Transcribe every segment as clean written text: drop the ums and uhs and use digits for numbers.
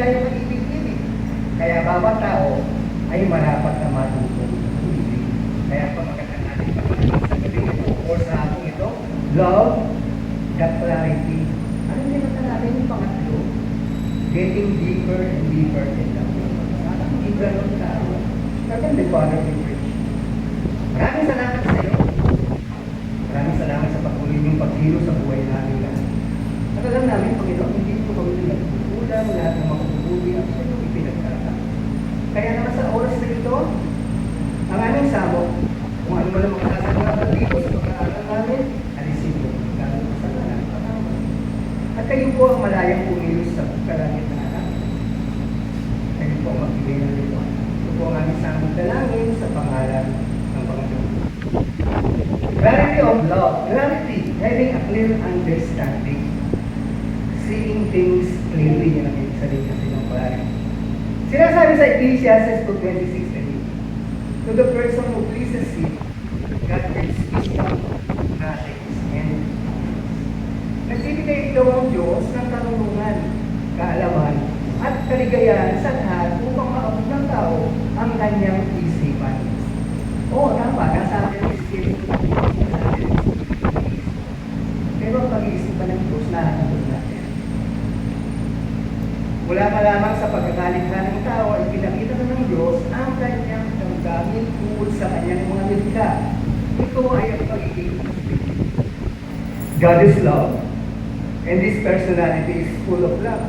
tayo mag-ibig-ibig. Kaya bawat tao ay marapat na matuto ng ibig. Kaya pamagatan natin sa gabi ito o sa hapong ito, love, that clarity. Ano yung natin yung pangatlo? Getting deeper and deeper in love. Hindi ganun ka. Talagang the Father in Church. Maraming salamat sa iyo. Maraming salamat sa patuloy niyong paghiro sa buhay namin lahat. At alam namin, Panginoon, hindi ko kami nagkukulang lahat ng makukubuti ang sa iyong ipinagkaraan. Kaya naman sa oras na ito, ang aming sabok, kung ano man ang makasasalamat dito sa pag-aaral namin, alisin mo, gano'n sa lahat patawad. At kayo po ang malayang pumilos sa kalangit na anak. Kayo po ang magbigay ng lito. Ito po ang aming samong dalangin sa pangalan ng Panginoon. Clarity of love. Clarity. Having a clear understanding. Seeing things clearly. Yan ang ibig sabihin kasi ng clarity. Sinasabi sa Ecclesiastes 2:26, to the person who pleases him, God gives wisdom, knowledge, and nagbibigay ito ang Diyos ng karunungan, kaalaman, at kaligayahan sa lahat upang maabot ng tao ang kanyang isipan. Oo, tama, nasa akin ang isipin. Pero ang pag-iisipan ng Diyos, nahanapos natin. Mula pa lamang sa pagkakalikha ng tao ay pinakita na ng Diyos ang kanyang damdamin tungkol sa kanyang mga nilikha. Ito ay ang pagiging God is love, and this personality is full of love.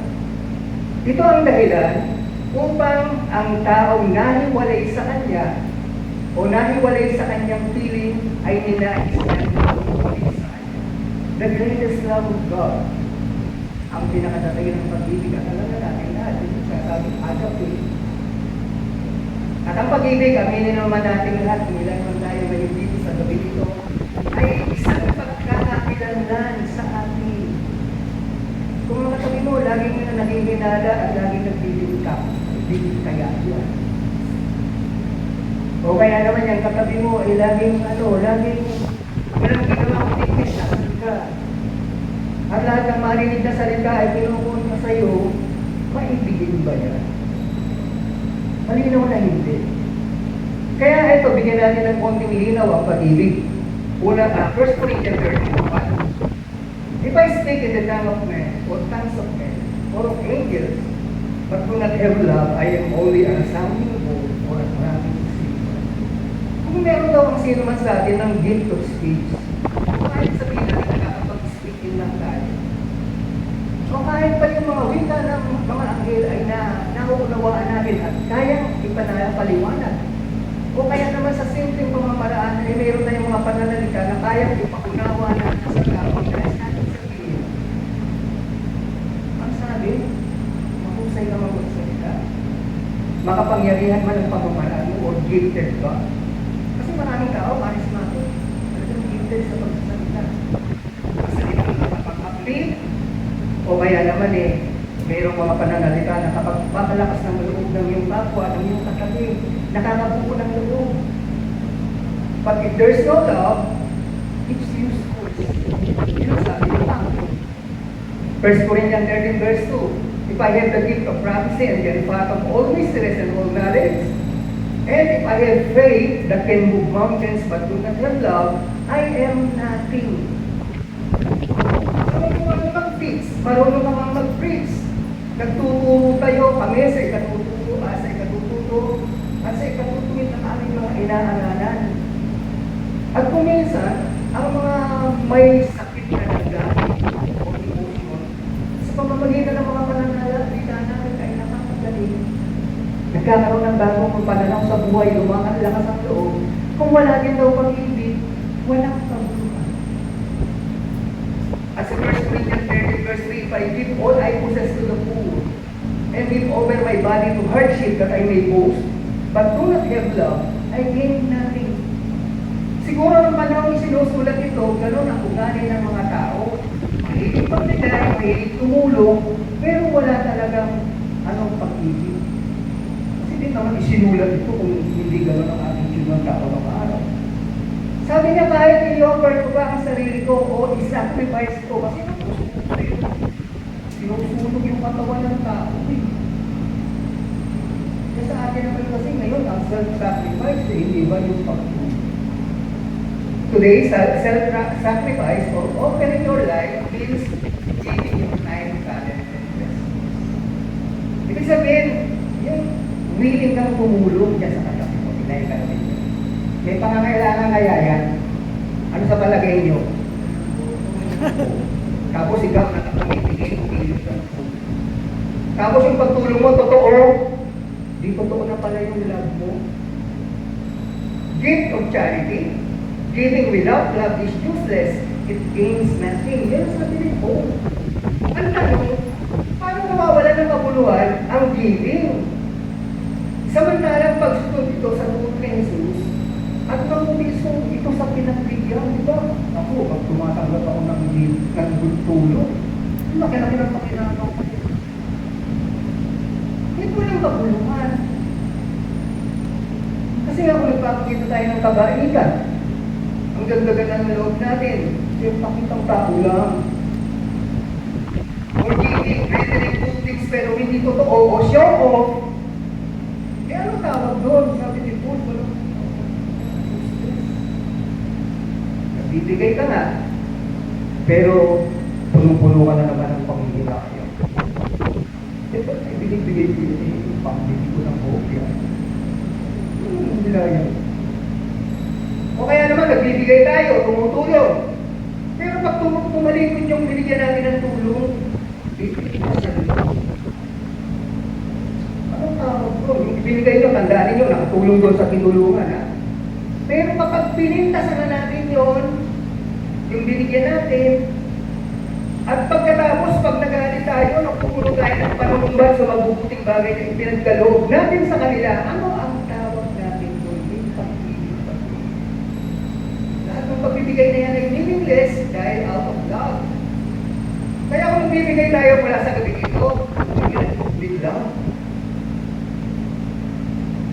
Ito ang dahilan upang ang taong nahiwalay sa kanya o nahiwalay sa kanyang piling ay ninais niya nahiwalay sa kanya. The greatest love of God, ang pinakatatay ng pag-ibig at alam na natin lahat, yung sasabing agape. At ang pag-ibig, aminin naman natin lahat, kung ilan man tayo ngayon dito sa gabi nito, ay isang pagkakakilanlan sa atin. Kung mga katabi mo, laging na naging hinala at laging nagbibig ka, nagbibig kaya yan. O kaya naman yung katabi mo ay laging laging walang ginawang tigis sa ka. At lahat ng marinig na salita ay pinupunta sa iyo, maibigin ba yan? Malinaw na hindi. Kaya ito, bigyan natin ng konting linaw ang pag-ibig. Una, 1 Corinthians 13:1. If I speak in the tongue of men, or tongues of men, or of angels, but do not have love, I am only a sounding board or a clapping cymbal. Kung meron daw ang sino man sa atin ng gift of speech, kahit sabihin natin nakakapag-speak in lang tayo, o kahit pa yung mga wika ng mga anghel ay nauunawaan natin at kayang ipanapaliwanag. O kaya naman sa simpleng pamamaraan ay mayroon na yung mga pananalita na kayang ipakunawa natin sa kapag dahil natin sabihin. Ang sabi, mahusay na magsalita. Makapangyarihan man ang pamamaraan mo o gifted ka. Kasi maraming tao, charismatic, talagang gifted sa pagsasalita. Magsalita ka kapag-upbeat, o kaya naman mayroong mga pananalita na kapag papalakas ng loob ng iyong kapwa, ng iyong katabi, nakakabuo ng loob. But if there's no love, it's useless. Yun sabi ng Panginoon. 1 Corinthians 13:2. If I have the gift of prophecy and the gift of all mysteries and all knowledge, and if I have faith that can move mountains but do not have love, I am nothing. Marunong ka mang mag-preach. Nagtuturo tayo kami sa ikatuturo, at sa ikatutungin ng aming mga inaaralan. At kung minsan, ang mga may sakit na nagdami o emotion, sa pamamagitan ng mga pananalita namin ay nakakagaling. Nagkakaroon ng bagong pananaw sa buhay, lumakas ang loob. Kung wala din daw pag-ibig, walang pagbuhan. At sa 1 Corinthians 13:3, if I give all I possess to the poor, and give over my body to hardship that I may boast, but do not have love, I gain nothing. Siguro ng panahon sinusulat ito, gano'n ang ugali ng mga tao. Mahilig pagbigay, mahilig tumulong, pero wala talagang pag-ibig. Kasi din naman isinulat ito kung hindi gano'n ang attitude ng tao ng araw. Sabi niya, kahit i-offer ko ba ang sarili ko o i-sacrifice ko, kasi sinusunog yung katawan ng tao. naman kasi ngayon ang self-sacrifice, hindi ba yung pagtulong? Today, self-sacrifice or offering your life means giving your time, talent, and resources. Ibig sabihin, yung willing kang tumulong dyan sa katabi mo, pinay ka namin yun. May pangangailangan kaya yan. Ano sa palagay nyo? Tapos ikaw nakapamibigay, pumili ka. Tapos yung pagtulong mo, totoo. Di totoo na pala yung love mo. Gift of charity, giving without love is useless. It gains nothing. Yan ang sabi ko. Ang tanong, paano mawawala ng kabuluhan ang giving? Samantalang pagsunod ito sa tungkol ni Jesus, at mamumiso ito sa pinagbigyan, di ba? Ako, pag tumatanggap ako ng tulong, laki-laki ng pakinagaw ko. Hindi ko lang kabuluhan. Kasi nga kung nagpapakita tayo ng kabaitan, ang ganda-ganda ng loob natin, yung pakitang tao lang. Or giving, rendering good things, pero hindi totoo, o show off. Eh ano tawag doon? Sabi ni Paul, nagbibigay ka nga, pero punong-puno ka na naman ng panghihinayang. Ito, binibigay ko yung pambili ko ng hopya. Hindi na yan. O kaya naman, nagbibigay tayo, tumutulong. Pero pag tumalikod yung binigyan natin ng tulong, bibigay ko sa loob. Anong tawag ko? Yung ibinigay nyo, tandaan nyo, nakatulong doon sa tinulungan, ha? Pero kapag pinintasan na natin yon, yung binigyan natin, at pagkatapos, pag nagalit tayo, nagpupuno tayo ng panunumbat sa mabubuting bagay na ipinagkaloob natin sa kanila, ano ang tawag natin doon? Yung pag-ibig. Lahat ng pagbibigay na yan ay meaningless dahil out of love. Kaya kung nagbibigay tayo mula sa gabi ito, with love.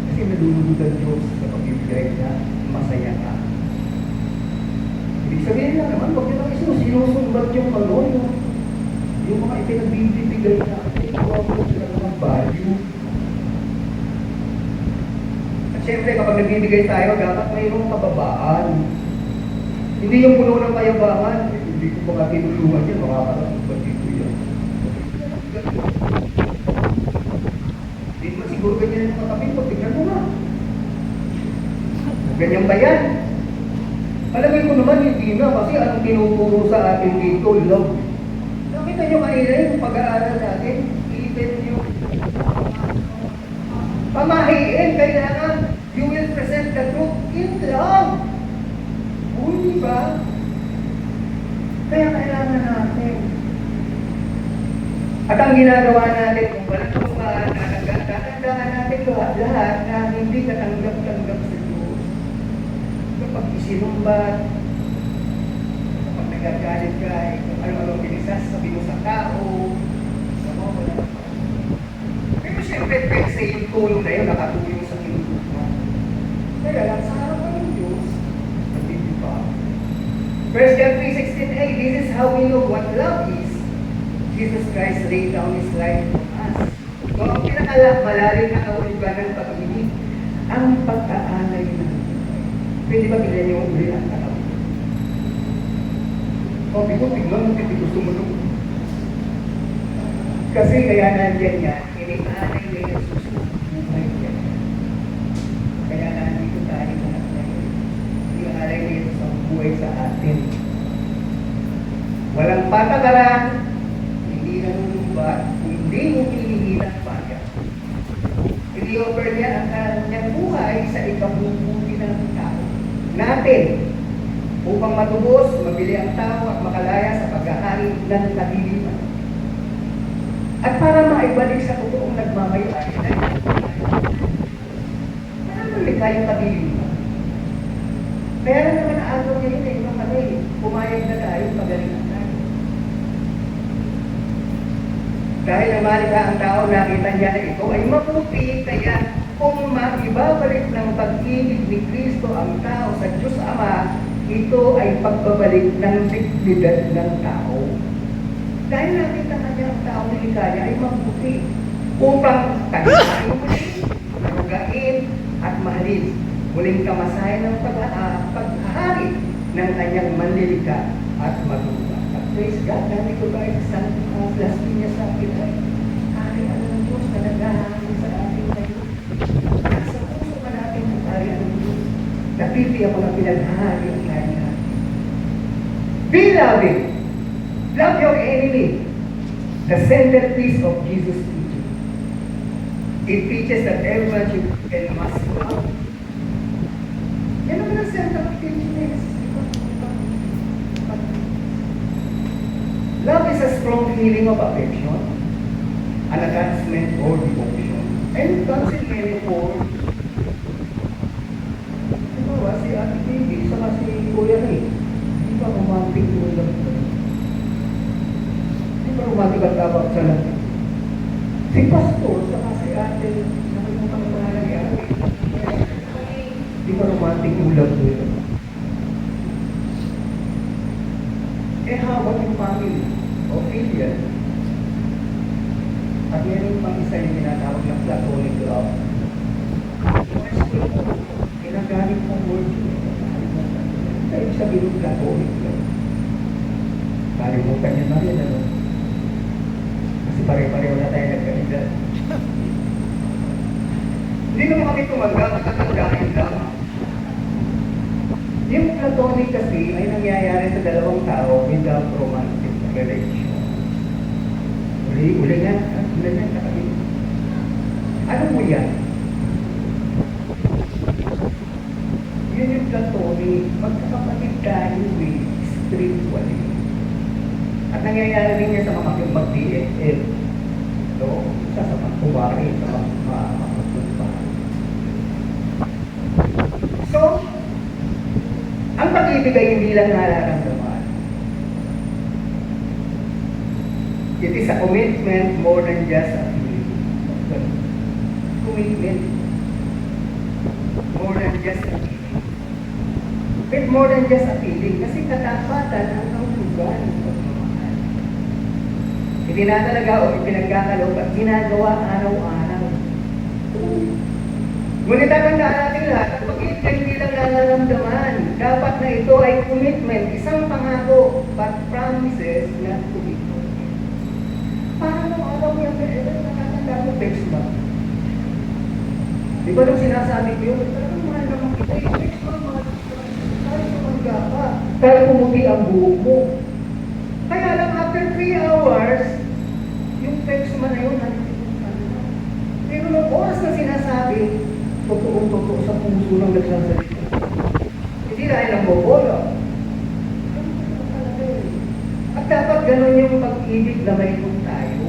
Kasi nalulunod ang Diyos sa pagbibigay niya, masaya ka. Ibig sabihin lang naman, pag yun ang sinusumbat yung yung mga ipinagbibigay natin, yung sila ng value. At syempre, kapag nagbibigay tayo, dapat mayroong kababaan. Hindi yung puno ng kayabangan, hindi ko mga tinulungan yan, makakarating ba dito yan? Hindi naman siguro ganyan yung katabi ko, tignan mo nga. Ganyan ba yan? Alam ko naman, hindi na, kasi anong tinuturo sa atin dito, love. Nakita nyo kanina yung pag-aaral natin, even yung pamahiin, kailangan you will present the truth in love. Hindi ba? Kaya kailangan natin. At ang ginagawa natin, kung walang tumaan, tatandaan natin lahat na hindi katanggap-tanggap sa Diyos. Kapag isinumbat, kapag nagagalit ka, kung ano-ano pinisasabi mo sa tao, sa mga wala. Pero siyempre, pwede yung tulong na yun, nakatulong sa tinutulungan. Kaya lang, sa harapan ng Diyos, nandito pa. 1 John 3:16, this is how we know what love is. Jesus Christ laid down His life for us. So, ang pinakamalalim na kaulugan ng pag-ibig, ang pag-aanay ng buhay. Pwede ba bilhin yung uli ang katawan? Sabi ko, tignan, hindi gusto mo nung. Kasi kaya nandiyan yan, iniaanay ni Jesus buhay niya. Kaya nandito tayo lahat ngayon. Iniaanay ni Jesus ang buhay sa atin. Walang patakaran, hindi nanunumbat, hindi humihingi ng bayan. I-offer niya ang kanyang buhay sa ikabubuti ng tao natin upang matubos, mabili ang tao at makalaya sa paghahari ng kadiliman. At para maibalik sa totoong nagmamayari na ito. Para malikha yung kadiliman. Kaya naman na agaw niya yun yung kami, pumayag na tayo, pagalingan tayo. Dahil namalikha ang tao, nakita niya na ito ay mabuti, kaya kung maibabalik ng pag-ibig ni Kristo ang tao sa Diyos Ama, ito ay pagbabalik ng dignidad ng tao. Dahil nakita na niya ang tao na niya ay mabuti upang tayo muli, David, muling kamasayan ng paghahari ng kanyang manlilika at magulang. At praise God, dami ko ba sa Las Piñas sa akin ay kaharian ng Diyos na naghahari sa atin ngayon. Sa puso ka natin ang kaharian ng Diyos. Napili ako na pinaghahari ang kaharian. Be loving. Love your enemy. The centerpiece of Jesus' teaching. It teaches that everyone should and must love. Yan naman ang center of teaching na Jesus. Love is a strong feeling of affection, an attachment or devotion. And it comes in many forms. Diba, si Ate Baby, saka si Kuya Ray, di ba romantic mo lang ito? Di ba romantic at tawag sa lahat? Si Pastor, saka si Ate, nakalimutan ko na nangyari. Di ba romantic ulam mo ito? Eh, hawak yung family o filial. At yan yung pang isa yung tinatawag ng platonic love. Ginagamit mong word yun. Kaya sabihin yung platonic love. Kalimutan yun na rin, ano? Kasi pare-pareho na tayo nagkainda. Hindi naman kami tumagal, natatanggain lang. Yung platonic kasi ay nangyayari sa dalawang tao without romantic relation. Uli nga, nakabili. Ano mo yan? Yun yung platonic, magkakapatid tayo spiritually. At nangyayari rin niya sa mga mag-DFL. So, isa sa mga kumari, sa mga magpapagpapag. So, ang pag-ibig ay hindi lang nararamdaman. It is a commitment more than just a feeling. Commitment. More than just a feeling. But more than just a feeling. Kasi katapatan ang kahulugan ng pagmamahal. Itinatalaga o ipinagkakaloob at ginagawa araw-araw. Ngunit tatandaan natin lahat, ang pag-ibig ay hindi lang nararamdaman. Dapat na ito ay commitment, isang pangako, but promises not to be broken. Paano alam mo yung nakatanda mo text ba? Di ba nung sinasabi ko yun, talagang mahal naman kita, text ba, mahal kita, tayo sumangga ka, tayo pumuti ang buhok mo. Kaya lang after 3 hours, yung text mo na yun, pero nung oras na sinasabi, totoo sa puso ng nagsasalita. Hindi dahil ang bobola. At dapat ganun yung pag-ibig na may kung tayo.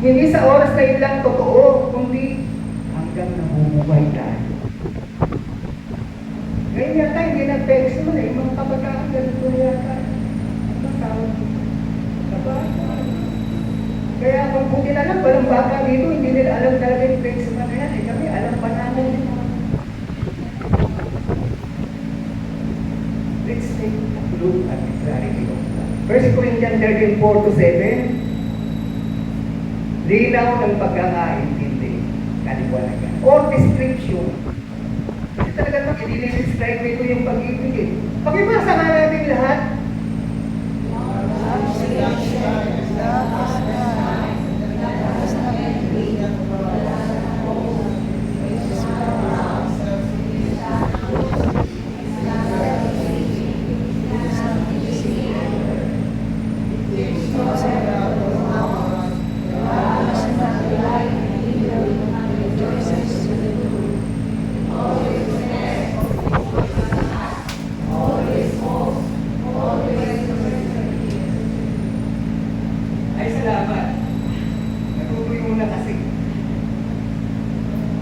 Hindi sa oras na yun lang totoo, kundi hanggang nabubuhay tayo. Ngayon yata, hindi na-text mo na yung mga kabataan, ganito yata. Ang tawag dito. Kabataan. Kaya kung buti na lang, walang baka dito, hindi nila alam talaga yung text mo na yan. Eh, kami alam pa namin yun. Let's take a look at the clarity of that. 1 Corinthians 13:4-7. Linaw ng pagkakaintindi, kaliwanagan, or description. Kasi talaga pag i-describe nito yung pag-ibig eh. Pakibasa nga natin lahat.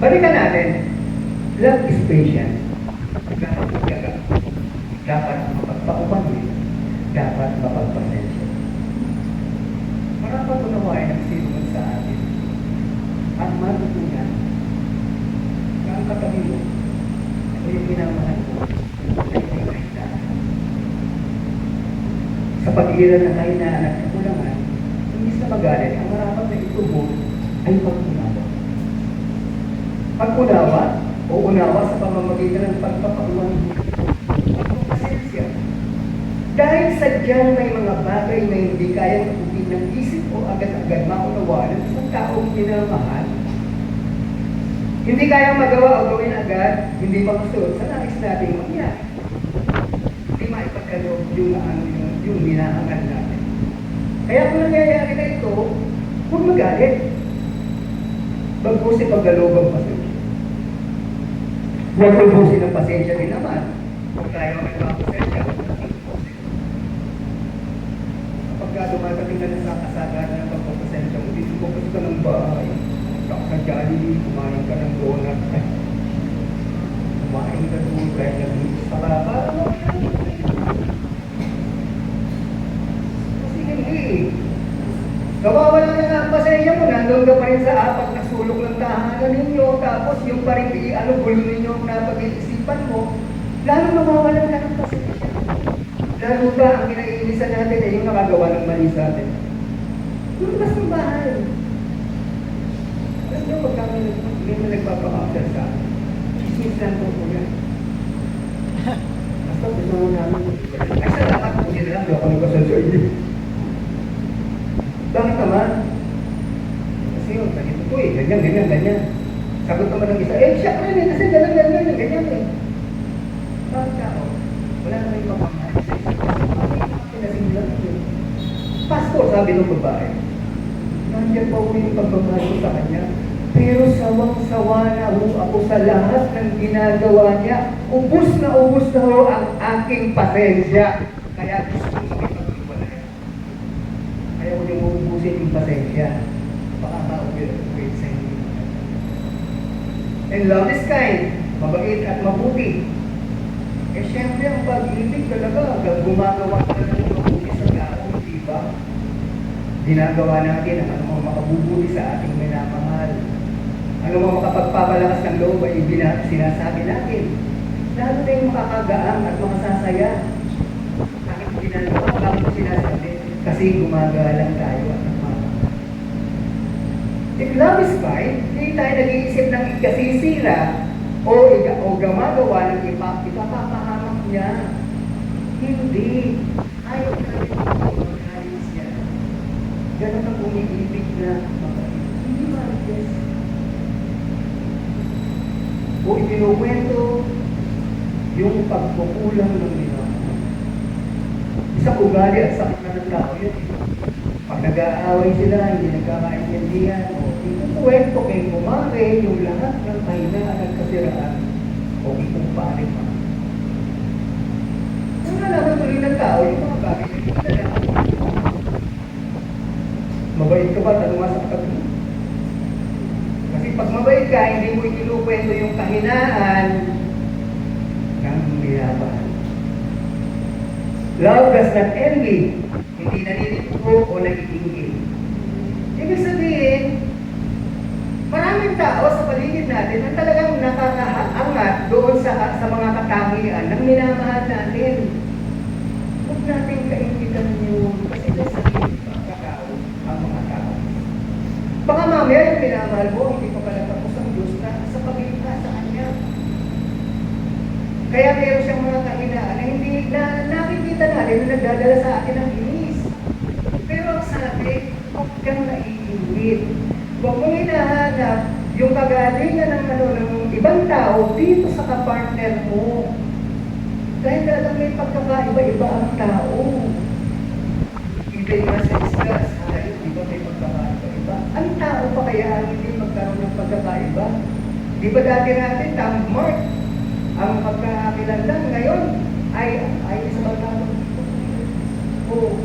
Balikan natin, love is patient. Dapat mapagpaumanhin, dapat mapagpasensya. Marapat unawain ang sinuman sa atin at matutunan na ang katabi mo ay yung minamahal ko ay may kahinaan. Sa pag-iiral ng kahinaan at kakulangan, imbis na magalit, ang marapat na itubo ay pagkunawa. Pag-unawa o unawa sa pamamagitan ng pagpapaunawa. Pagpapasensya. Dahil sadyang may mga bagay na hindi kayang tutukin ng isip o agad-agad maunawaan ng isang taong minamahal, hindi kayang magawa o gawin agad, hindi pa masunod sa nais nating mangyari. Hindi maipagkaloob yung minahangal natin. Kaya kung nangyayari na ito, huwag magalit. Bagbusin paggaloob ang pasensya. Huwag bagbusin ang pasensya din naman. Kung tayo nagpapasensya, huwag natin bagbusin. Kapag dumatating na sa kasagaran ng pagpapasensya, hindi focus ka ng bahay. Sa Jollibee, kumain ka ng donut. Kumain ka doon kahit nag-iisa ka. Kasi hindi. Nawawala na nga ang pasensya mo, nandun ka pa rin sa apat na sulok ng tahanan ninyo, tapos yung pa rin gulo ninyo ang napag-iisipan mo, lalo nawawala na ng pasensya. Lalo ba ang kinaiinisan natin ay yung nakagawa ng mali sa atin? Lumabas ng bahay. Alam nyo, magkami na nagpapaka-after sa akin. Chismis lang po yan. Basta gusto mo namin. Ay, salamat po sila lang. Ako nagkasal sa inyo. Bakit naman? Kasi yun, ganito po eh. Ganyan. Sagot naman ng isa, siya ka rin eh. Kasi ganyan eh. Bakit ako? Wala naman yung pagmamahal sa isa. Pinasimulan ko yun. Pastor, sabi ng babae. Nandiyan pa ako yung pagmamahal ko sa kanya. Pero sawang-sawa na ako sa lahat ng ginagawa niya. Ubus na ho ang aking pasensya. Kaya gusto ko makipag-iwalay. Kaya ko yung uubusin yung pasensya. Baka ma-upgrade sa inyo. And love is kind. Mabait at mabuti. Eh syempre ang pag-ibig talaga. Gumagawa ka na ng mabuti sa tao. Diba? Ginagawa natin ang anumang makabubuti sa ating minamahal. Anumang makapagpapalakas ng loob ay sinasabi natin. Lalo na yung makakagaang at makasasaya. Bakit ginagawa? Bakit sinasabi? Kasi gumagalang tayo at nagmamahal. If love is fine, hindi tayo nag-iisip ng ikasisira o gumagawa ng ipapahamak niya. Hindi. Ayaw natin mag-alis niya. Ganun ang umiibig na mabait. Hindi marites. O ipinukwento yung pagkukulang ng minamahal. Isang ugali at sakit na ng tao yun. Pag nag-aaway sila, hindi nagkakaintindihan, o ikukwento kay kumare yung lahat ng kahinaan at kasiraan o ikumpare pa. Kung nalaman tuloy ng tao, yung mga bagay na hindi na mabait ka ba? Tanong sa katabi. Kasi pag mabait ka, hindi mo ikinukwento yung kahinaan ng minamahal. Love does not envy. Hindi naninigo o nag-iingil. Ibig sabihin, maraming tao sa paligid natin na talagang nakakaangat doon sa mga katangian ng minamahal natin. Huwag natin kaingitan yun kasi nasabihin ang mga tao. Baka mamaya yung minamahal mo, hindi pa pala tapos ang Diyos na sa pagkita sa Kanya. Kaya meron siyang mga kahinaan na hindi na nakikita natin na nagdadala sa atin ng inis. Pero ang sabi, huwag kang naiinggit. Huwag mong hinahanap yung kagalingan ng ibang tao dito sa kapartner mo. Dahil talagang may pagkakaiba-iba ang tao. Iba nga sa isla, sa hayop, di ba may pagkakaiba? Ang tao pa kaya hindi magkaroon ng pagkakaiba? Di ba dati natin, Tom Mark, ang pagkakakilanlan ngayon ay isang tao. Oo.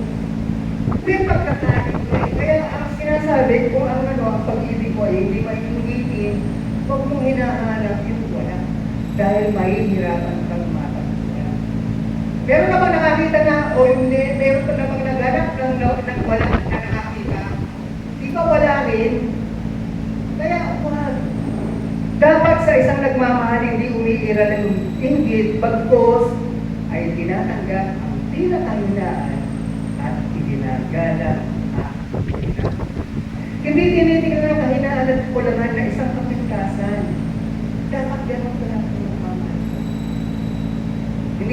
May pagkakaiba. Kaya ang sinasabi, kung ang pag-ibig mo ay hindi maintindihin, huwag mong hinahanap yung wala. Dahil mahihirapan kang matagpuan. Meron na ba nakakita na o hindi, meron pa namang naghanap ng wala na nakakita? Di ba wala rin? Kaya wag. Dapat sa isang nagmamahal hindi umiira ng inggit, bagkos ay tinatanggap ang pinakahinaan at iginagalang ang kahinaan. Hindi tinitingnan ang kahinaan at kulangan na isang kapintasan.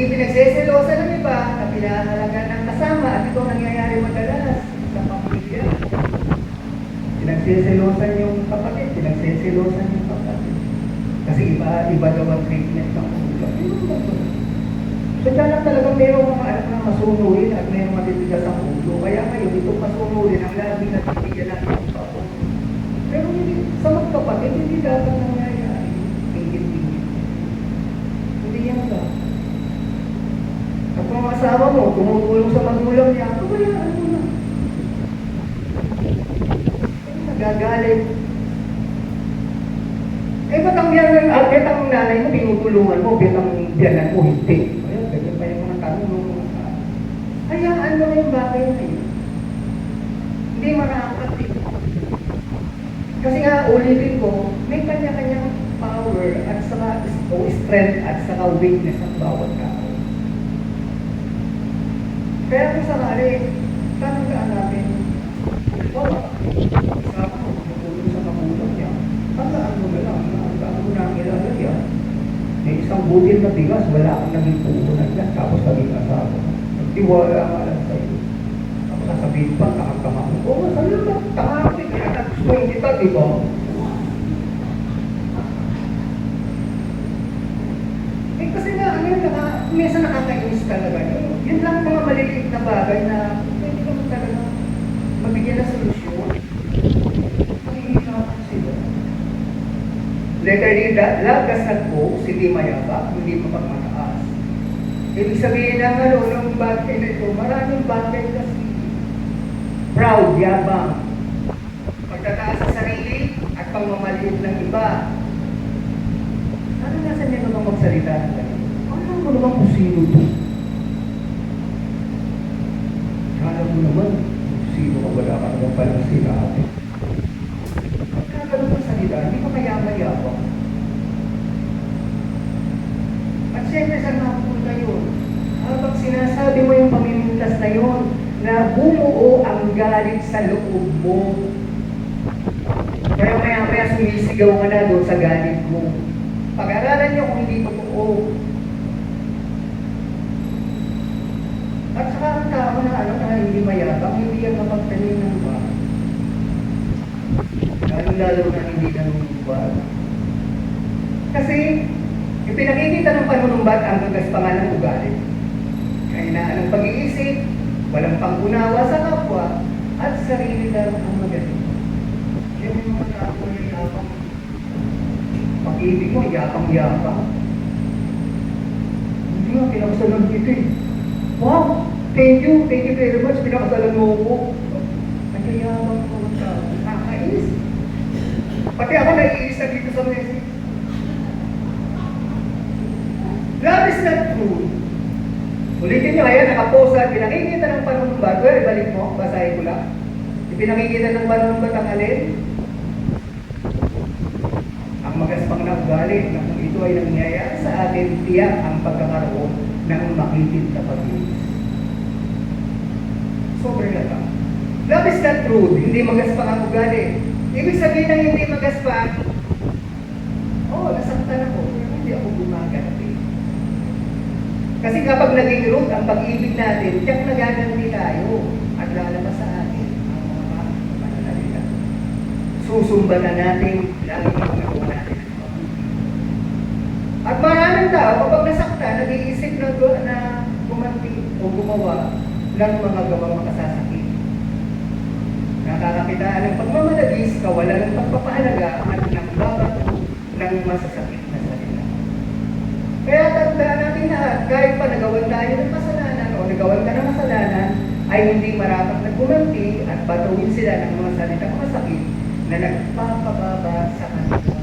Hindi pinagseselosa ng iba na pinahalaga ng kasama at ito ang nangyayari madalas sa pamilya. Pinagseselosan yung kapatid, pinagseselosan yung kapatid. Kasi iba daw ang treatment ng ulo. So dyan lang talagang mayroong mga anak na masunurin at mayroong matitigas ang ulo. Kaya ngayon, itong masunurin ang labi na titigan natin ang papo. Pero hindi, sa magkapatid, hindi dapat nangyayari. Ingit-ingit. Hindi yan ba? At kung ang asawa mo, tumutulong sa magulang niya, pabayaan mo na. Nagagalit. Eh, ba't ang biyanan, bet ang nanay mo, tinutulungan mo, bet ang biyanan mo, hindi. Ayun, ganyan pa yung mga tanong ng mga tao. Hayaan mo na yung bagay na yun. Hindi marapat eh. Kasi nga, ulitin ko, may kanya-kanyang power at saka strength at saka weakness ng bawat tao. Kaya kung sakali, tandaan natin, kasama mo, tumutulong sa magulang niya, tandaan mo na lang, tandaan mo na ang ilalagyan. May isang budil na bigas, wala kang naging puhunan niya, tapos naging asawa. Nagtiwala nga lang sa'yo. Tapos sasabihin pa, takang-tama mo. Oo, sabi mo, tama ko, kaya nagustuhin kita, di ba? Eh kasi nga, minsan nakakainis talaga. Yun lang mga maliliit na bagay na pwede naman talaga mabigyan ng solusyon. Mahihirapan sila. Letter D, love does not boast, hindi mayabak, hindi mapagmataas. Ibig sabihin ng ng bagay na ito, maraming bagay kasi. Proud, yabang. Pagtataas sa sarili at pangmamaliit ng iba. Ano nasa niya naman magsalita ng ganito? Alam mo naman kung sino ito? Alam mo naman kung sino ka, wala ka naman palang sinabi. Pagkakaroon ng salita, hindi ka mayaman-yabang. At siyempre, saan makapunta yun? Habang sinasabi mo yung pamimintas na yun, na bumuo ang galit sa loob mo. Kaya maya-maya sumisigaw ka na doon sa galit mo. Pag-aralan niyo kung hindi totoo. At saka ang tao na hindi mayabang, hindi yan mapagtanim ng bahay. Lalo na hindi nanunumbat. Kasi, ipinakikita ng panunumbat ang gagaspangan ng ugali. Kahinaan ng pag-iisip, walang pang-unawa sa kapwa, at sarili lang ang magaling. Yan yung mga tao na yapang. Pag-ibig mo, yapang-yapang. Hindi nga, pinakasalan dito eh. Wow! Thank you very much, pinakasalan mo ko. Nagkayabang ko ang tao. Nakakainis. Pati ako naiinis na dito sa message. Love is not true. Ulitin nyo, ayan, nakaposa, pinakikita ng panunumbat. Well, ibalik mo, basahin ko lang. Ipinakikita ng panunumbat ang alin? Ang magaspang na ugali na kung ito ay nangyayari sa atin, tiyak ang pagkakaroon ng makitid na pag-ibig. Sobrang latang. Love is not true, hindi magaspang ang ugali. Ibig sabihin ng hindi magaspang, nasaktan ako, pero hindi ako gumaganap eh. Kasi kapag naging root ang pag-ibig natin, tiyak nagaganti tayo at lalabas sa atin ang mga pananalita. Susumba na natin lalo na magawa natin ang pag-ibig. At maraming tao, kapag nasaktan, nag-iisip na gumanti o gumawa ng mga gawang makasasakit. Nakakakitaan ng pagmamalagis, kawalan ng pagpapahalaga at ng babato ng masasakit na salita. Kaya tandaan natin lahat, kahit pa nagawan tayo ng kasalanan o nagawan ka ng kasalanan, ay hindi marapat na gumanti at batuhin sila ng mga salitang masakit na nagpapababa sa kanila.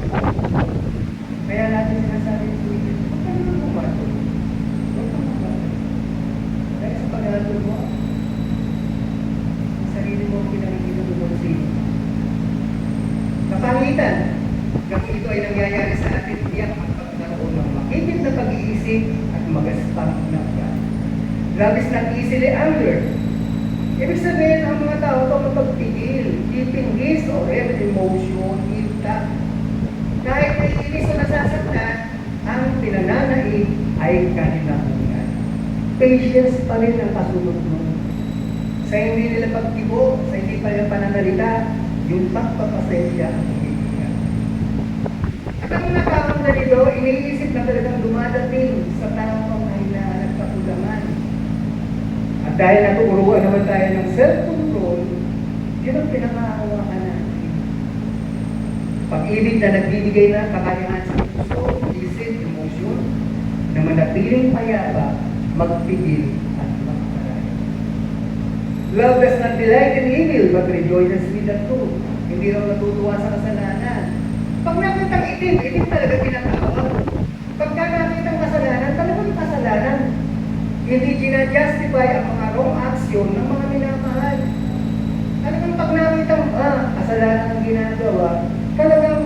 Kaya natin sinasabi sa Twitter, huwag ka naman bumato. Huwag ka bumato. Dahil sa pag-aato mo, ang sarili mo pinakikita mo kung sino. Kapangitan, kapag ito ay nangyayari sa atin, iyak ang pagkaroon ng makikit na pag-iisip at magaspang na ugali. Love is not easily angered. Ibig sabihin, ang mga tao ito mapagpigil, keeping his or her emotion intact. Kahit naiinis o nasasaktan, ang pinananaig ay kanilang ungan. patience pa rin ang kasunod mo. Sa hindi nila pagtibo, sa hindi pa nila pananalita, yung pagpapasensya ang hinihinga. At ang nakakang ganito, iniisip na talagang dumadating sa tamang ay na nagkakulangan. At dahil naturuan naman tayo ng self-control, yun ang pinakahawakan natin. Pag-ibig na nagbibigay ng kakayahan sa puso, isip, emosyon, na manatiling payapa, magpigil at magparayan. Love does not delight in evil, but rejoices with the truth. Hindi raw natutuwa sa kasalanan. Pag nakitang itim, itim talaga tinatawag. Pagka nakitang kasalanan, talagang kasalanan. Hindi ginajustify ang mga wrong action ng mga minamahal. Talagang pag nakitang, kasalanan ang ginagawa, talagang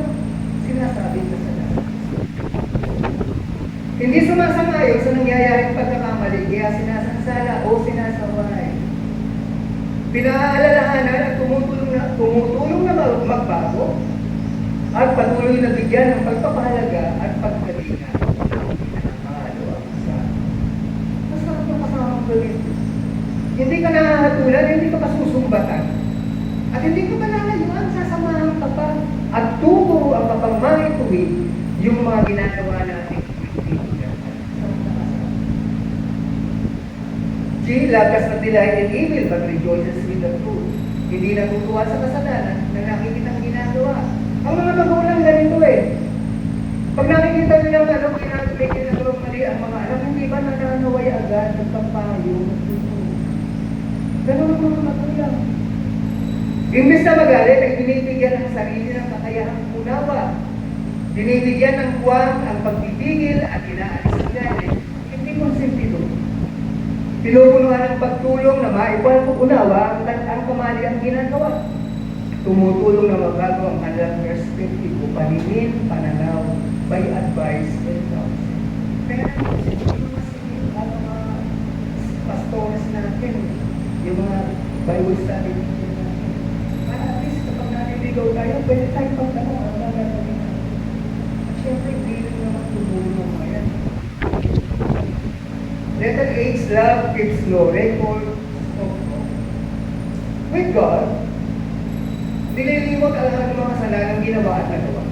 sinasabing kasalanan. Hindi sumasang-ayon sa nangyayaring pagkakamali, kaya sinasansala o sinasaway. Pinaalalahanan at tumutulong na magbago at patuloy na bigyan ng pagpapahalaga at pagkalinga ng pinamahalo ang kasama. Masarap na kasamang gawin. Hindi ka nahahatulan, hindi ka pasusumbatan. At hindi ka malalayuan, sasamahan ka pa. At tuturuan ka pang maituwid yung mga ginagawa natin. She lakas na delight in evil, but rejoices with the truth. Hindi natutuwa sa kasalanan na nakikitang ginagawa. Ang mga magulang ganito eh. Pag nakikita nilang may ginagawang mali ang mga anak, hindi ba nananaway agad, nagpapayo, nagtutulong. Ganun ang mga magulang. Imbes na magalit, ay binibigyan ng sarili ng kakayahang unawa. Binibigyan ng buwang ang pagpipigil at inaalis ang galit. Hindi konsentido. Pinupunuhan ng pagtulong na maipunawa ang kamali ang ginagawa. Tumutulong na magbago ang kanilang perspective o paningin, pananaw, by advice and counsel. Kaya ang mga pastores natin, yung mga Bible study natin, para at least kapag naliligaw tayo, pwede tayo pagtanong ang mga gagawin natin. At syempre, hindi rin naman tumulong. Ayan. Letter H, love keeps no record of wrong. With God, nililimot ang lahat ng mga kasalanan ginawa at nagawa.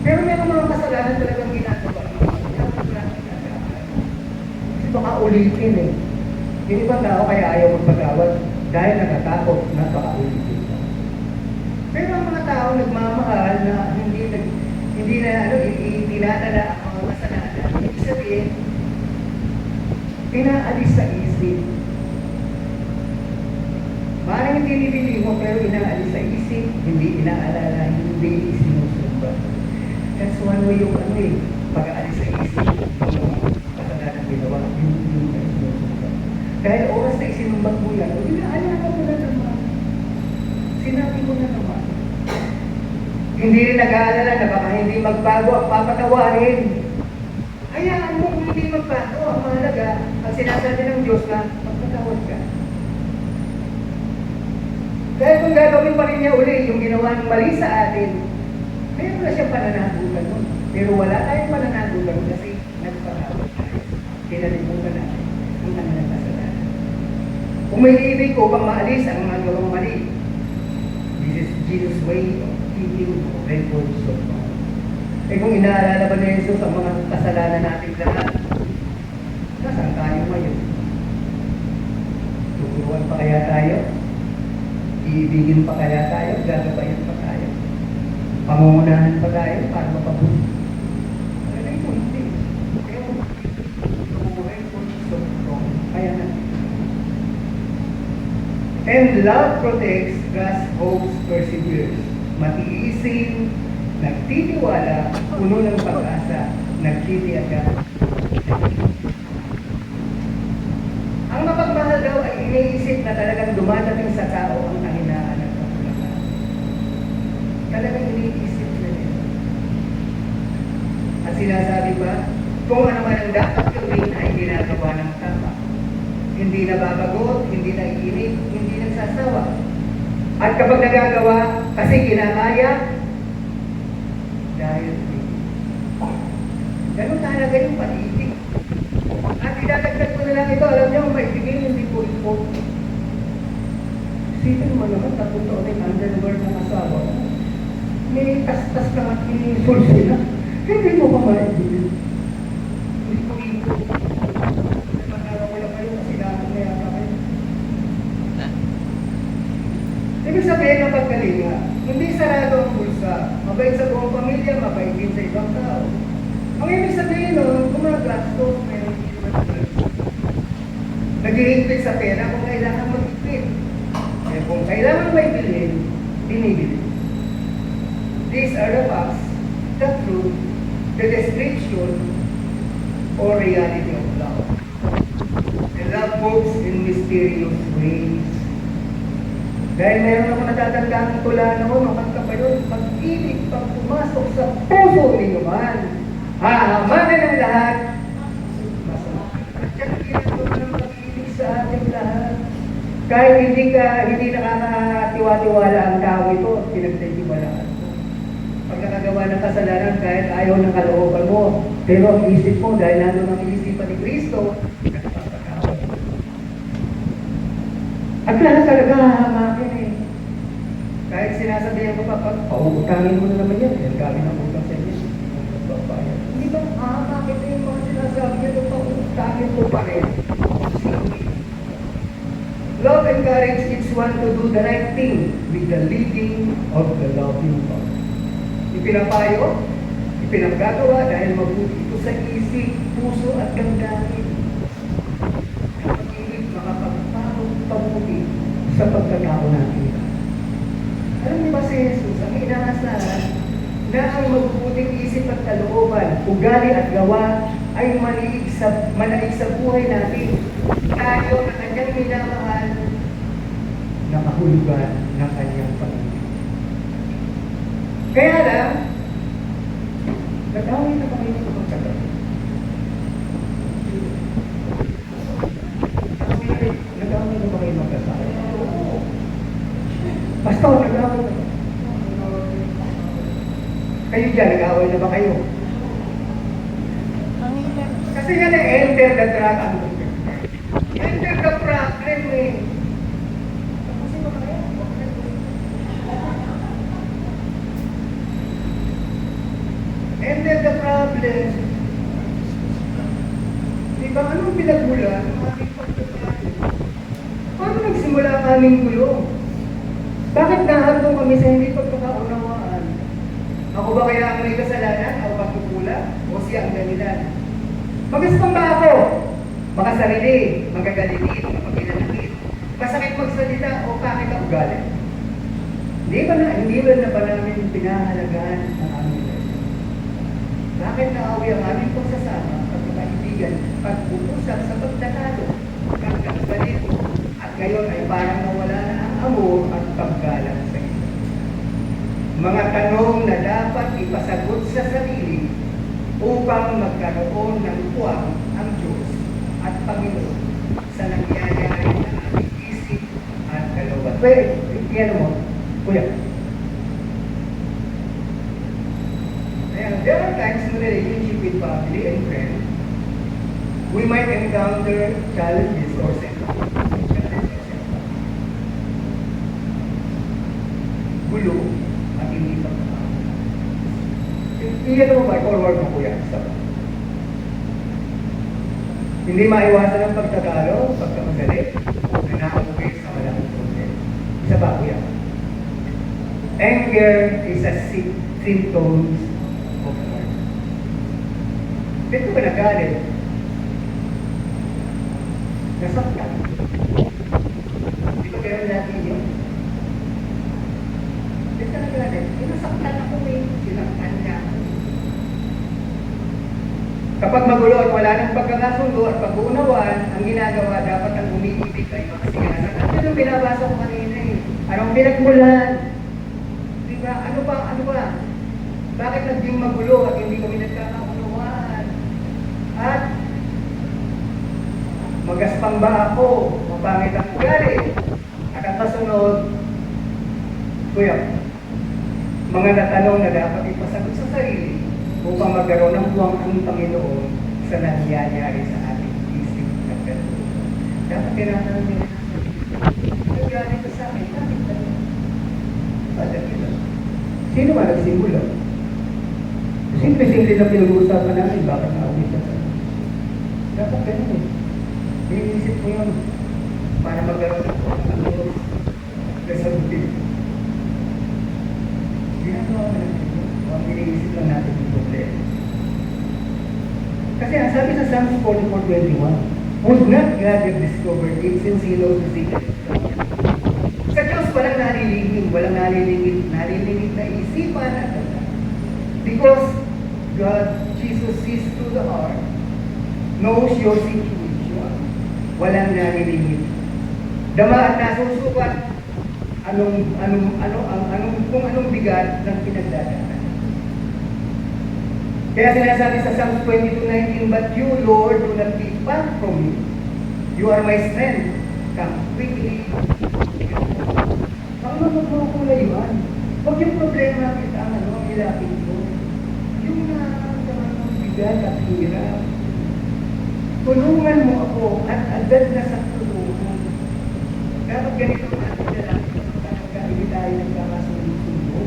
Pero may mga kasalanan talagang ginagawa. Kasi baka ulitin eh. Yung ibang tao kaya ayaw magpagawad dahil natatakot na baka ulitin. Pero ang mga tao nagmamahal na hindi na itinatala ang mga kasalanan. Ibig sabihin, pinaalis sa isip. Maaaring hindi nilili mo, pero inaalis sa isip, hindi inaalala, hindi isinusumba. That's one way yung pag-aalis sa isip, kasalanan ginawa, yung isinusumba. Dahil oras na isinumbat mo yan, inaalala mo na naman. Sinabi mo na naman. Hindi rin nag-aalala na baka hindi magbago ang papatawarin. Hayaan mo kung hindi magbago, ang mahalaga, ang sinasabi ng Diyos na magpatawad ka. Dahil kung gagawin pa rin niya uli yung ginawa ng mali sa atin, mayroon na siyang pananagutan nun. Pero wala tayong pananagutan kasi nagpatawad tayo. Kinalimutan natin ang kanilang kasalanan. Kung may ibig ko pang maalis ang mga gawang mali, this is Jesus' way of keeping records of God. Eh kung inaalala ba ni Jesus ang mga kasalanan natin lahat, nasaan tayo ngayon? Tuturuan pa kaya tayo? Iibigin pa kaya tayo? Gagabayan pa tayo? Pangungunahan pa tayo para mapabuti? Kaya ito hindi. Kaya records of God. Kaya natin. And love protects, God's hopes perseveres. Matiisin, nagtitiwala, puno ng pag-asa, nagtitiyaga. Ang mapagmahal daw ay iniisip na talagang dumadating sa tao ang kahinaan ng kapulakan. Talagang iniisip na niya. At sinasabi ba, kung ano man ang dapat gawin ay ginagawa ng tama. Hindi nababagot, hindi naiinip, hindi nagsasawa. At kapag nagagawa, kasi ginamaya, dahil ganun talaga yung pag-ibig. At idadagdag ko na lang ito, alam niyo, maibigay hindi po ito. Isipin mo naman, 3 taon ay underwear ng asawa mo. May tas-tas lang at inisul sila. Hindi mo pa maibigay. Hindi po ito. Magkakaroon ko lang kayo kasi namin na yata kayo. Ibig sabihin ng pagkalinga, hindi sarado ang bulsa. Mabait sa buong pamilya, mabait din sa ibang tao. Ang ibig sabihin nun, kung mga gastos, meron din nag-iigpit sa pera kung kailangan mag-igpit. Eh, kung kailangan may bilhin, binibili. These are the facts, the truth, the description, or reality of love. And love moves in mysterious ways. Dahil meron ako natatandaan tula noon, nung kanta pa yun, pag-ibig pag pumasok sa puso ninyo man, hahamanan ng lahat, masama. At yan ang ginagawa ng pag-ibig sa ating lahat. Kahit hindi nakakatiwa-tiwala ang tao ito, pinagtitiwalaan mo. Pag nakagawa ng kasalanan, kahit ayaw ng kalooban mo, pero ang isip mo, dahil nandun ang isipan ni Kristo, nagpapatawad. At lahat talaga hahamakin eh. Kahit sinasabihan ko pa, pautangin mo na naman yan, yan kami ng utang sa inyo. Hindi ba hahamakin na yung mga sinasabi niya, pautangin ko pa rin. Love encourages each one to do the right thing with the leading of the loving God. Ipinapayo, ipinagagawa dahil mabuti ito sa isip, puso at damdamin. Ang pag-ibig makapagpabuti sa pagkatao natin. Alam niyo ba si Jesus, ang inaasahan na ang mabubuting isip at kalooban, ugali at gawa ay manaig sa buhay natin. Tayo na kanyang minamahal na kahulugan ng kanyang pag-ibig. Kaya lang, nag-away na kami sa pagkagabi. Nag-away na kami magkasama. Pastor, nag-away na ba? Kayo dyan, nag-away na ba kayo? Kasi yan ay enter the track. Enter the problem eh. Enter the problem. Diba, anong pinagmulan ng aming pagkakaroon? Paano nagsimula ang aming gulo? Bakit naharapon kami sa hindi pagkakaunawaan? Ako ba kaya ang may kasalanan? Ako pagkukula? O siya ang dahilan? Magaspang ba ako? Makasarili, magagalit, mapagkinanakit, masakit magsalita o kahit ang ugali. Hindi ba namin pinahalagaan ang aming relasyon? Bakit naawi ang aming pagsasama, pagkakaibigan, pag-uusap sa pagtatalo, pagkakalit, at ngayon ay parang nawala na ang amor at paggalang sa iyo. Mga tanong na dapat ipasagot sa sarili upang magkaroon ng puwang ang Diyos at Panginoon sa nangyayari na aming isip at kalooban. Pwede, yan mo, kuya. There are times in relationship with family and friends, we might encounter challenges or setbacks. Gulo at hindi pagkakao. Iyan mo ba? Forward mo kuya. Hindi maiwasan ang pagtatalo, pagkamagalit, na nakauwi sa malaking problem. Isa ba kuya? Anger is a symptom of heart. Dito ba nagalit? Nasaktan. Di ba kaya natin yun? Dito ka nagalit. Nasaktan ako eh. Sinaktan niya. Kapag magulo at wala ng pagkakasundo at pag-uunawaan, ang ginagawa dapat ang umiibig ay makasiyasan. At yun ang binabasa ko kanina eh. Anong pinagmulan? Diba? Ano ba? Bakit naging magulo at hindi kami nagkakaunawaan? At magaspang ba ako? Mapangit ang ugali? At ang kasunod, kuya, mga natanong na dapat ipasagot sa sarili upang magkaroon ng buwang ang Panginoon sa nangyayari sa ating Dapat tinatanong niya, nagalit ka sa akin, bakit ka? Bakit ka? Sino ba nagsimula? Simple-simple na pinag-uusapan namin, bakit na-uwi siya sa akin? Dapat ganun eh. Iniisip mo yun para magkaroon ng resolutive. Ginagawa ka natin yun. Ang iniisip lang natin yung problema. Kasi ang sabi sa Psalms 44:21, would not God have discovered it since He knows the secret? Sa Diyos, walang nalilingid na isipan at because God, Jesus sees through the heart, knows your situation, walang nalilingid. Dama at nasusukat kung anong bigat ng pinagdadaanan. Kaya sinasabi sa Psalms 22:19, but you, Lord, do not keep back from me. You are my strength. Come quickly. Ang magkukulayuan. Huwag yung problema kita ang ilapin ko. Yung nararamdaman ng bigat at hirap. Tulungan mo ako at agad na sa tulungan. Dapat ganito natin na lang kapag hindi tayo nagkakasundo.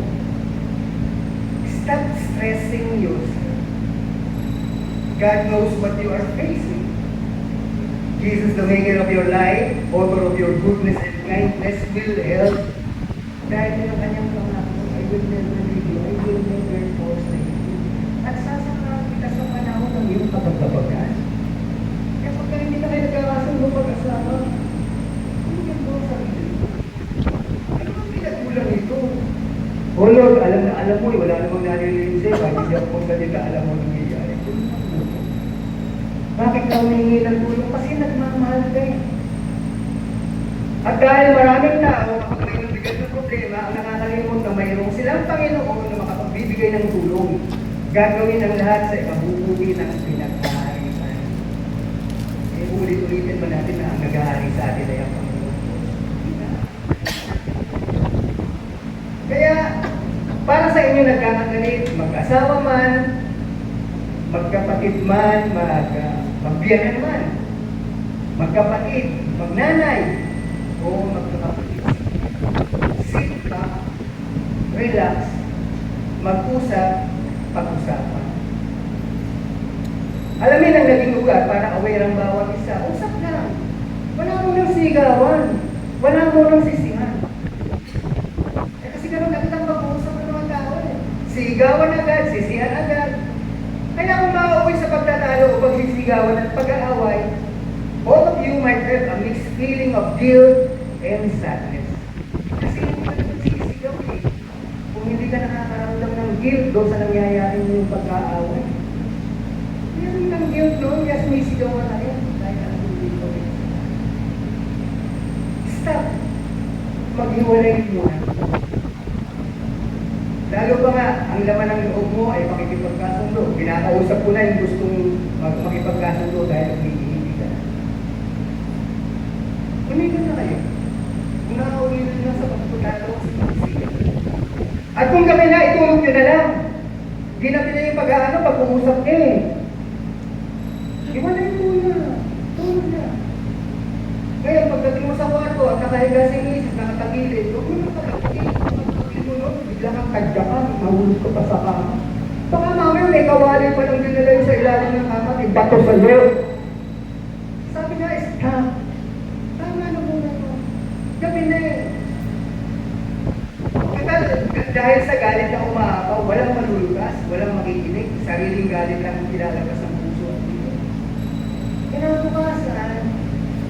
Stop stressing yourself. God knows what you are facing. Jesus, the maker of your life, author of your goodness and kindness, will help. Dahil ng kanyang pangako, I will never leave you, I will never forsake you. At sasamahan kita sa panahon ng iyong kapagkabagan. Kaya pagka hindi na kayo nagkakasundo pag-asawa, hindi ka po sa sarili. Ano ang pinagkulang ito? Oh Lord, alam mo, wala namang nalilin sa'yo, kahit hindi ako magsalita, alam mo nangyayari. Bakit ka humingi ng tulong? Kasi nagmamahal ka eh. At dahil maraming tao, kapag may nabigat na problema, ang nakakalimot na mayroong silang Panginoon na makapagbibigay ng tulong. Gagawin ang lahat sa ikabubuti ng pinag-aarisan. Ulit-ulitin ba natin na ang nag-aari sa atin ay ang Panginoon? Kaya, para sa inyo nagkakaganit, mag-asawa man, magkapatid man, magbiyanan man, magkapatid, magnanay, o magkakapatid. Sit back, relax, mag-usap, pag-usapan. Alamin ang naging lugar para aware ang bawat isa. Usap lang. Wala mo nang sigawan. Wala mo nang sisihan. Kasi ganun nakitang pag-uusap ng mga tao eh. Sigawan agad, sisihan agad. Kaya kung makauwi sa pagtatalo o pagsisigawan at pag-aaway, all of you might have a mixed feeling of guilt and sadness. Kasi hindi ka nagsisigaw eh. Kung hindi ka nakakaramdam ng guilt doon sa nangyayari mo yung pag-aaway. Meron ng guilt noon, yes, may sigawan na rin. Dahil ang hindi ko rin. Stop. Maghiwalay mo. Lalo pa nga, ang laman ng loob mo ay makikipagkasundo. Pinakausap ko na yung gustong makipagkasundo dahil hindi ka. Umigan na kayo. Kung nakaulit na sa pagputalo, at kung kami na, itulog nyo na lang. Ginabi na yung pag-uusap eh. Iwalay mo na. Tulog na. Kaya pagdating mo sa kwarto at nakahiga sa isis, nakatagilid, huwag mo na kapatid. Bigla kang kadyakan, mahulog ka pa sa kama. Baka mamaya may kawali pa lang dinala yung sa ilalim ng kama, may bato sa iyo. Sabi nga, stop. Tama na muna mo. Gabi na eh. Dahil sa galit na umaapaw, walang malulugas, walang makikinig, sariling galit lang ang ilalabas ng puso at dito. Kinabukasan,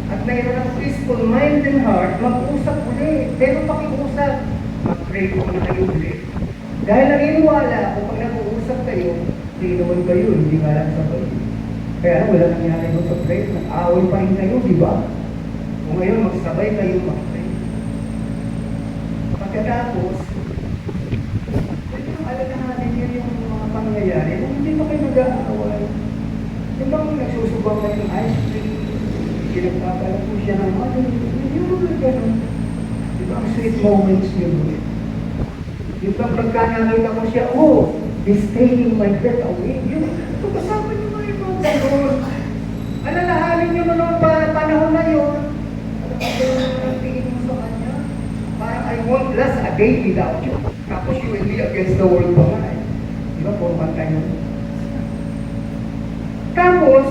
at mayroon ng peaceful mind and heart, mag-usap ulit. Pero pakiusap, mag-pray ko na kayo ulit. Dahil naniniwala ako, pag nag-uusap kayo, hindi naman kayo, hindi nga lang sabay. Kaya wala nangyari mo sa prayer, nag-aaway pa rin kayo, di ba? Kung ngayon magsabay kayo, mag-pray. Pagkatapos, alalahanin niyo yung mga pangyayari, kung hindi pa kayo nag-aaway. Yung bang nagsusubang kayo ng ice cream, pinagpapala po siya ng money, hindi mo na gano'n. Diba ang sweet moments niyo doon? Yung bang pagkanakita ko siya, oh, he's taking my breath away. Yung kasama niyo mga ibang gano'n. Alalahanin nyo noon pa panahon na yun. Ang tingin mo sa kanya, parang I won't last a day without you. Tapos you will be against the world pa nga eh. Di ba, puro bantay yun? Tapos,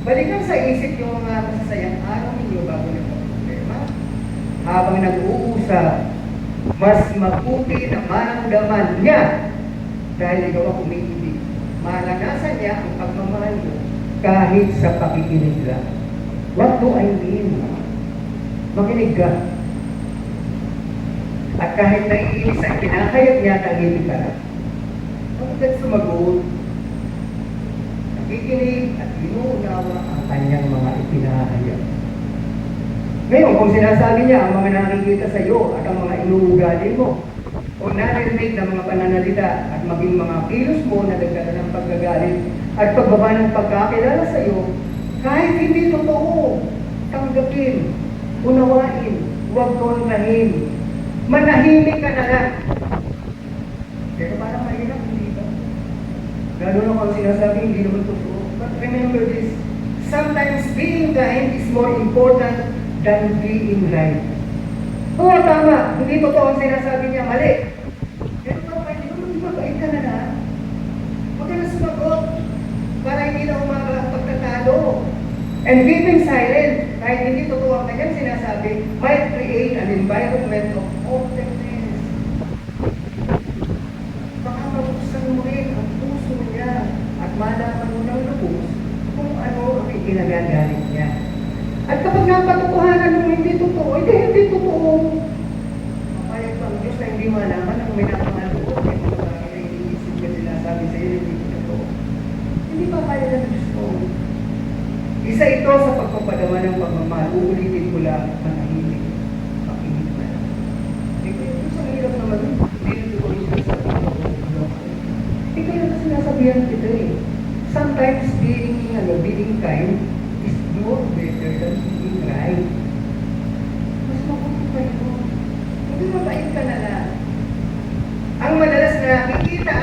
balikan sa isip yung mga masasayang araw ninyo bago nagpa-problema. Habang nag-uusap, mas mabuti na maramdaman niya dahil ikaw ang umiibig. Maranasan niya ang pagmamahal mo kahit sa pakikinig lang. What do I mean? Makinig ka. At kahit naiinis ang kinakayat niya, tahimik ka lang. Pagkat sumagot, nakikinig at inuunawa ang kanyang mga ipinahayag. Ngayon, kung sinasabi niya ang mga nakikita sa iyo at ang mga inuugali mo, o narinig ng mga pananalita at maging mga kilos mo na nagdala ng paggagalit at pagbaba ng pagkakilala sa iyo, kahit hindi totoo, tanggapin, unawain, huwag kontrahin, manahimik ka na lang. Pero parang mahirap, hindi ba? Lalo na kung sinasabi, hindi naman totoo. But remember this, sometimes being kind is more important than being right. Oo, tama. Hindi totoo ang sinasabi niya, mali. Pero pwede naman mabait ka na lang. Huwag ka na sumagot para hindi na umaga ang pagtatalo. And keeping silent, kahit hindi totoo ang kanyang sinasabi, might create an environment of openness. Baka mabuksan mo rin ang puso niya at malaman mo ng lubos kung ano ang ikinagagalit niya. At kapag napatotohanan ng hindi totoo, hindi totoo. Mapayag pa ang Diyos na hindi malaman ang may napangaloob. May mga bagay na iniisip ka sinasabi sa iyo, hindi totoo. Hindi pa kaya ng Diyos ko. Isa ito sa pagpapadama ng pagmamahal. Uulitin ko lang, manahimik. Makinig na lang. Hindi ko yun, ang hirap naman. Hindi na totoo yung sinasabi ko. Ikaw yung sinasabihan kita eh. Sometimes being kind is more better than being right. Mas mabuti pa ito. Hindi mabait ka na lang. Ang madalas na nakikita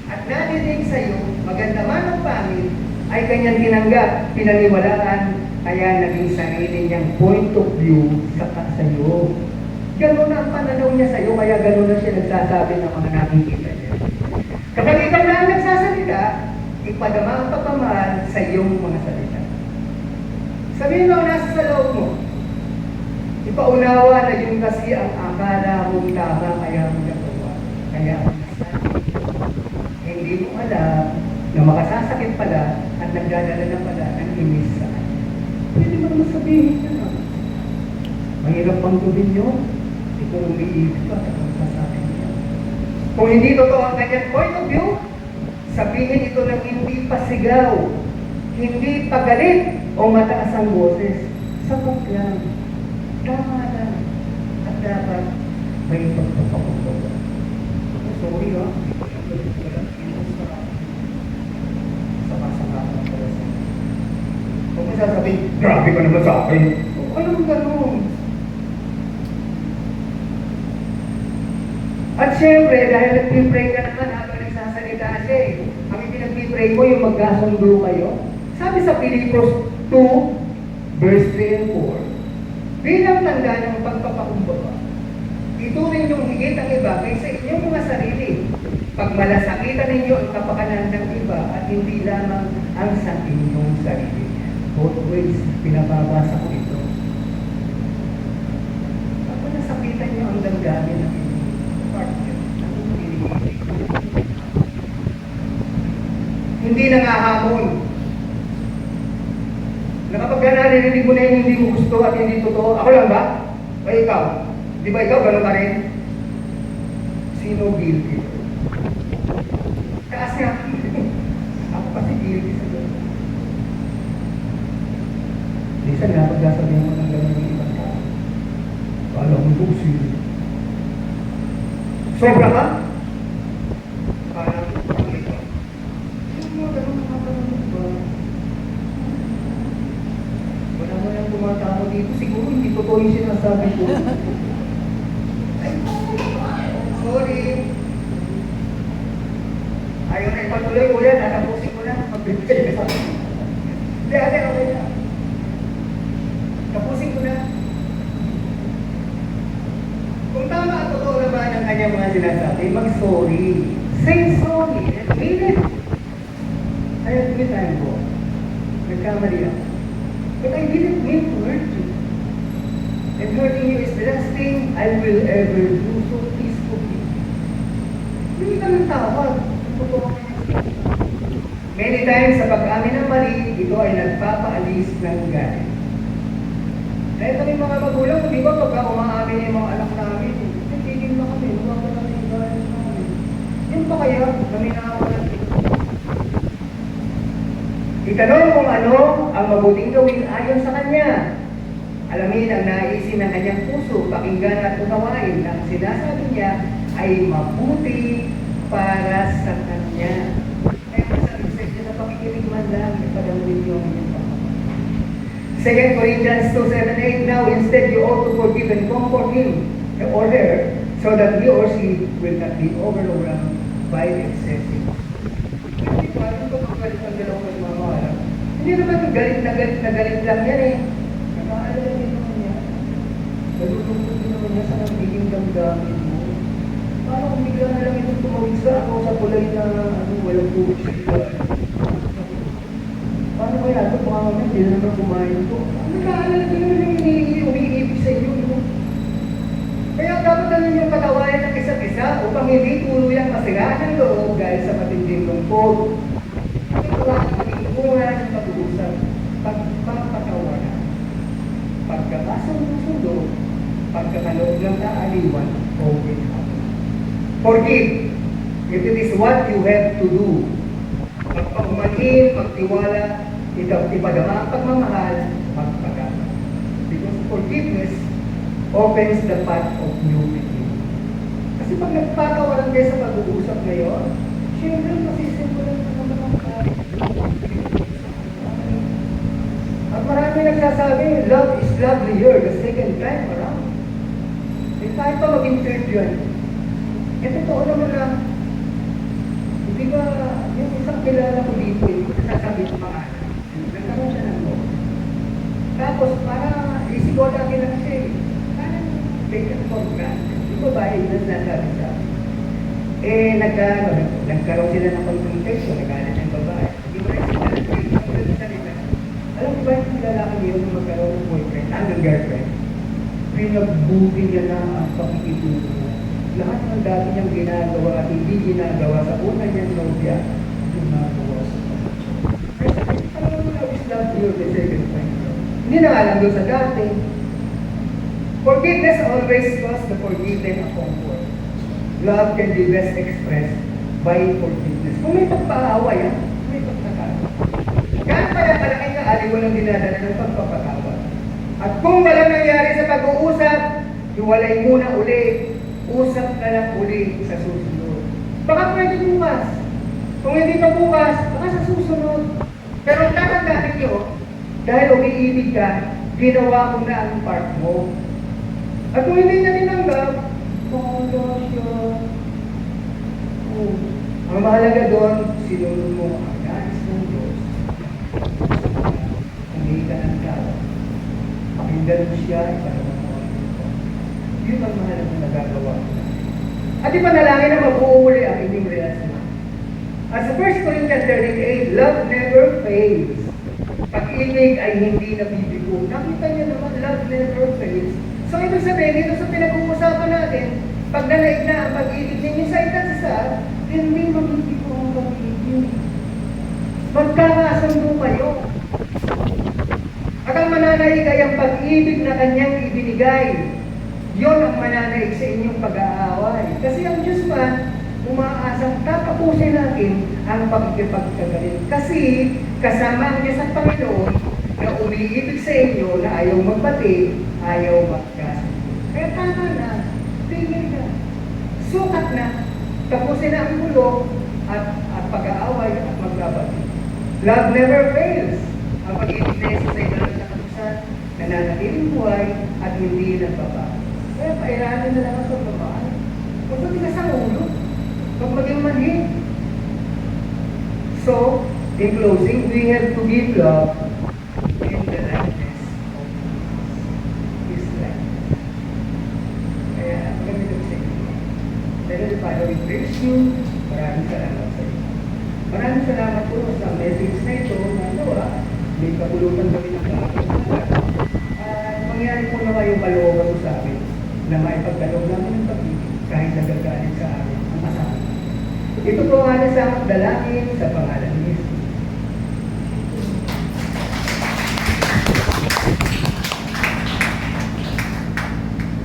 at nadinig sa iyo, maganda man ang pangit, ay kanyang tinanggap, pinaniwalaan, kaya naging sarili niyang point of view sa iyo. Ganun ang pananaw niya sa iyo, kaya ganun na siya nagsasabi ng mga nakikita niya. Kapag ikaw na ang nagsasalita, ipadama ang pagmamahal sa iyong mga salita. Sabihin mo nasa sa loob mo, ipaunawa na yun kasi ang akala mong tama kaya mo nagawa. Kaya mo nasabi. Hindi mo alam na makasasakit pala at nagdadala na pala ng inis sa kanya. Pwede mo naman sabihin niya na. Mahirap pang gawin nyo, kung umiibig ka at ang sasabi niya. Kung hindi totoo ang kanyang point of view, sabihin ito ng hindi pasigaw, hindi pagalit o mataas ang boses. Sapat lang, tama lang, at dapat may pagpapakumbaba. Sorry ha, sama-sama pala sa inyo. Kung may sasabihin, grabe ka naman sa akin. Anong ganun? At syempre, dahil nag-pray ka naman habang nagsasalita siya eh. Ang pinag-pray mo yung magkasundo kayo. Sabi sa Pilipos 2, verse 3 and 4, bilang tanda ng pagpapakumbaba, ituring yung higit ang iba kaysa inyong mga sarili. Pagmalasakitan ninyo ang kapakanan ng iba at hindi lamang ang sa inyong sarili. Both ways, pinababasa ko ito. Pag nasakitan nyo ang damdamin ng hindi nangahamon. Nakapag narinig mo na yung hindi mo gusto at hindi totoo, ako lang ba? O ikaw? Di ba ikaw gano'n ka rin? Sino guilty? Kasi ako kasi guilty sa gano'n. Minsan nga, pagkasabihan mo ng gano'n yung ibang tao. Kala mo ito, sino? Sobra ka? Parang pangit ka. Sino mo gano'n nakakalaman ba? Wala mo nang tumatao dito. Siguro hindi totoo yung sinasabi ko. Ay, sorry. Ayaw na ipatuloy ko yan. Natapusin ko na. Magbibigay ka sa akin. Hindi, ate, okay na. Tapusin ko na. Kung tama at totoo naman ang kanyang mga sinasabi, mag-sorry. Say sorry and mean it. I admit I'm wrong. Nagkamali ako. But I didn't mean to hurt you. And hurting you is the last thing I will ever do, so please forgive me. Hindi ka ng tawag. Many times sa pag-amin ng mali, ito ay nagpapaalis ng galit. Dahil kami mga magulang, di ba pagka umaamin yung mga anak namin, nagiging na kami, huwag na kami yung galit namin. Yun pa kaya, kami nakakalat. Itanong kung ano ang mabuting gawin ayon sa kanya. Alamin ang naisin ng kanyang puso, pakinggan at unawain na ang sinasabi niya ay mabuti para sa kanya. Kaya masabi sa inyo na pakikinig man lang, ipadamuin niyo ang inyong pagkakas. 2 Corinthians 2:7-8, now instead you ought to forgive and comfort him or her, so that he or she will not be overwhelmed by excessive. Hindi ko alam kung galit ang dalawang magmamahalan. Hindi naman galit na galit lang yan eh. Nakaalala din naman niya. Nalulungkot din naman niya sa nagiging damdamin mo. Paano kung bigla na lang itong tumawid sa ako sa kulay na walang tubig siya. Paano kaya ito? Baka naman, hindi na naman kumain ito. Nakaalala din naman yung umiibig sa iyo. No? Kaya dapat naman yung katawayan ng isa't-isa upang hindi tuluyang masiraan ng loob dahil sa matinding lungkot. Ito ang pagkukuhan ng pag-uusap, pagpapatawanan, pagkakasundo, pagkakaloob ng kaaliwan, open up. Forgive, if it is what you have to do. Magpagmanhin, magtiwala, ipadama ang pagmamahal, magpagana. Because forgiveness opens the path of new beginning. Kasi pag nagpatawaran kayo sa pag-uusap ngayon, siyempre masisimulan na naman ang tayo. At marami nagsasabi, love is lovelier the second time around. Eh tayo pa maging third yun. Eh totoo naman na, hindi ba, yung isang kilala ko dito, sasabi ng mga anak, nagkaroon siya ng love. Tapos para isigaw lagi lang siya eh. Take it for granted. Yung babae na sinasabi sa akin. Eh, nagkaroon sila ng confrontation, nagalit ng babae. Hindi mo rin sila. Alam mo ba yung lalaki niyo nung magkaroon ng boyfriend, hanggang girlfriend? Pinagbuti niya na ang pakikitulo niya. Lahat ng dati niyang ginagawa at hindi ginagawa sa una niyang nobya, ginagawa sa pagkakas. Parang mo love is love you the second time. Hindi na alam doon sa dati. Forgiveness always was the forgiven of comfort. Love can be best expressed by forgiveness. Kung may pagpaawa yan, may pagkakawa. Kaya kaya malaking kaaliwan ang dinadala ng pagpapatawa. At kung walang nangyari sa pag-uusap, hiwalay muna uli. Usap na lang uli sa susunod. Baka pwede bukas. Kung hindi pa bukas, baka sa susunod. Pero tatandaan niyo, dahil umiibig ka, ginawa mo na ang part mo. At kung hindi niya tinanggap, siya. Ang mahalaga doon, sinunod mo ang nais ng Diyos. Hindi ka ng tao. Pakinggan mo siya, ipanamang mo. Yun ang mahalaga na nagagawa ko. At ipanalangin na mabuuli ang inyong relasyon. As sa 1 Corinthians 13:8, love never fails. Pag-ibig ay hindi nabibigo. Nakita niyo naman, love never fails. So ibig sabihin, dito sa pinag-uusapan natin, pag nalaig na ang pag-ibig ninyo sa isa't isa, hindi mabibigo ang pag-ibig. Magkakasundo kayo. At ang mananaig ay ang pag-ibig na kanyang ibinigay. Yon ang mananaig sa inyong pag-aaway. Kasi ang Diyos man, umaasang tatapusin natin ang pagkipagkagaling. Kasi kasama ang Diyos at Panginoon na umiibig sa inyo na ayaw magbati, ayaw magkasundo. Kaya tama na, tingin na, sukat na, tapusin na ang gulo at pag-aaway at magbabati. Love never fails. Ang pag-ibig na Yesus ay nakatapusan, nananatiling buhay at hindi nagbabago. Kaya pairanin na lang ang pagbabago. Huwag matigas ang ulo. Huwag maging manhid. So, in closing, we have to give love Then Father, we praise you. Maraming salamat sa iyo. Maraming salamat po sa message na ito na nawa, may kabulutan kami ng pagkakas. At mangyari po naman yung kalooban mo sa amin na maipagdalaw namin ng pag-ibig kahit nagagalit sa amin ang kasama. Ito po ang alas sa dalangin sa pangalan ni Jesus.